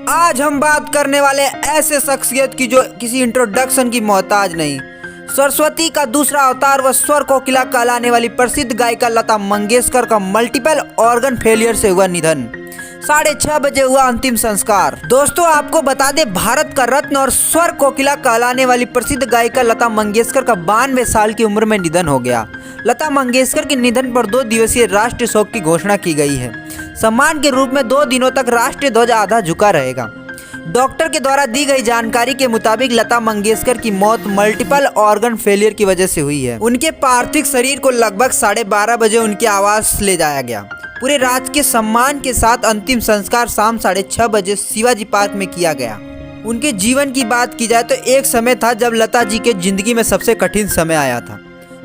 आज हम बात करने वाले ऐसे शख्सियत की जो किसी इंट्रोडक्शन की मोहताज नहीं। सरस्वती का दूसरा अवतार व स्वर कोकिला कहलाने वाली प्रसिद्ध गायिका लता मंगेशकर का मल्टीपल ऑर्गन फेलियर से हुआ निधन। 6:30 बजे हुआ अंतिम संस्कार। दोस्तों आपको बता दें, भारत का रत्न और स्वर कोकिला कहलाने वाली प्रसिद्ध गायिका लता मंगेशकर का 92 साल की उम्र में निधन हो गया। लता मंगेशकर के निधन पर 2 दिवसीय राष्ट्रीय शोक की घोषणा की गई है। सम्मान के रूप में 2 दिनों तक राष्ट्रीय ध्वज आधा झुका रहेगा। डॉक्टर के द्वारा दी गई जानकारी के मुताबिक लता मंगेशकर की मौत मल्टीपल ऑर्गन फेलियर की वजह से हुई है। उनके पार्थिव शरीर को लगभग 12:30 बजे उनके आवास ले जाया गया। पूरे राजकीय सम्मान के साथ अंतिम संस्कार शाम 6:30 बजे शिवाजी पार्क में किया गया। उनके जीवन की बात की जाए तो एक समय था जब लता जी के जिंदगी में सबसे कठिन समय आया था।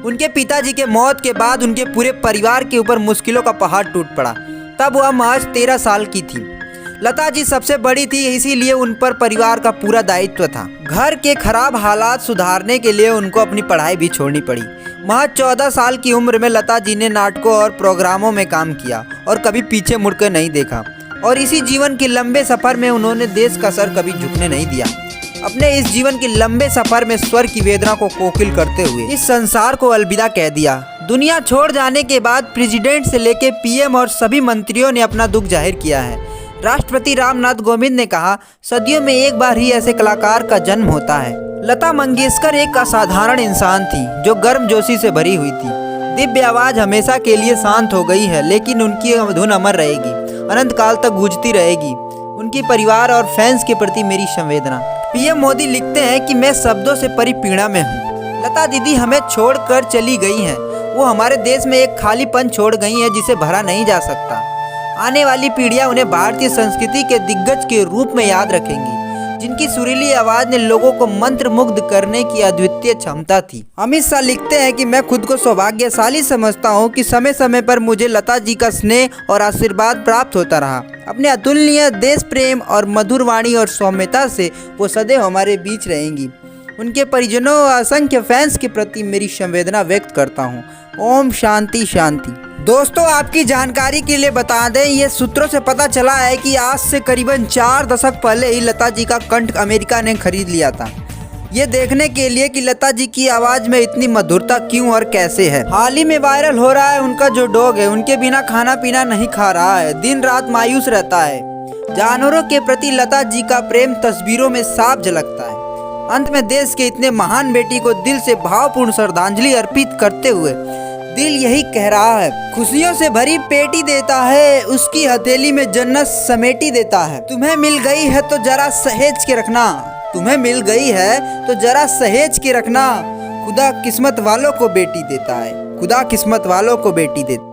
उनके पिताजी के मौत के बाद उनके पूरे परिवार के ऊपर मुश्किलों का पहाड़ टूट पड़ा। तब वह महज 13 साल की थी। लता जी सबसे बड़ी थी, इसीलिए उन पर परिवार का पूरा दायित्व था। घर के खराब हालात सुधारने के लिए उनको अपनी पढ़ाई भी छोड़नी पड़ी। महज 14 साल की उम्र में लता जी ने नाटकों और प्रोग्रामों में काम किया और कभी पीछे मुड़कर नहीं देखा। और इसी जीवन के लंबे सफर में उन्होंने देश का सर कभी झुकने नहीं दिया। अपने इस जीवन के लंबे सफर में स्वर की वेदना को कोकिल करते हुए इस संसार को अलविदा कह दिया। दुनिया छोड़ जाने के बाद प्रेसिडेंट से लेकर पीएम और सभी मंत्रियों ने अपना दुख जाहिर किया है। राष्ट्रपति रामनाथ कोविंद ने कहा, सदियों में एक बार ही ऐसे कलाकार का जन्म होता है। लता मंगेशकर एक असाधारण इंसान थी जो गर्मजोशी से भरी हुई थी। दिव्य आवाज हमेशा के लिए शांत हो गई है, लेकिन उनकी धुन अमर रहेगी, अनंत काल तक गूंजती रहेगी। उनके परिवार और फैंस के प्रति मेरी संवेदना। पीएम मोदी लिखते हैं कि मैं शब्दों से परी पीड़ा में हूँ। लता दीदी हमें छोड़कर चली गई हैं। वो हमारे देश में एक खालीपन छोड़ गई हैं जिसे भरा नहीं जा सकता। आने वाली पीढ़ियां उन्हें भारतीय संस्कृति के दिग्गज के रूप में याद रखेंगी, जिनकी सुरीली आवाज ने लोगों को मंत्रमुग्ध करने की अद्वितीय क्षमता थी। अमित शाह लिखते हैं कि मैं खुद को सौभाग्यशाली समझता हूं कि समय समय पर मुझे लता जी का स्नेह और आशीर्वाद प्राप्त होता रहा। अपने अतुलनीय देश प्रेम और मधुर वाणी और सौम्यता से वो सदैव हमारे बीच रहेंगी। उनके परिजनों और असंख्य फैंस के प्रति मेरी संवेदना व्यक्त करता हूँ। ओम शांति शांति। दोस्तों आपकी जानकारी के लिए बता दें, ये सूत्रों से पता चला है कि आज से करीबन 4 दशक पहले ही लता जी का कंठ अमेरिका ने खरीद लिया था, ये देखने के लिए कि लता जी की आवाज में इतनी मधुरता क्यों और कैसे है। हाल ही में वायरल हो रहा है उनका जो डॉग है, उनके बिना खाना पीना नहीं खा रहा है, दिन रात मायूस रहता है। जानवरों के प्रति लता जी का प्रेम तस्वीरों में साफ झलकता है। अंत में देश के इतने महान बेटी को दिल से भावपूर्ण श्रद्धांजलि अर्पित करते हुए दिल यही कह रहा है, खुशियों से भरी पेटी देता है, उसकी हथेली में जन्नत समेटी देता है। तुम्हें मिल गई है तो जरा सहेज के रखना, तुम्हें मिल गई है तो जरा सहेज के रखना। खुदा किस्मत वालों को बेटी देता है, खुदा किस्मत वालों को बेटी देता है।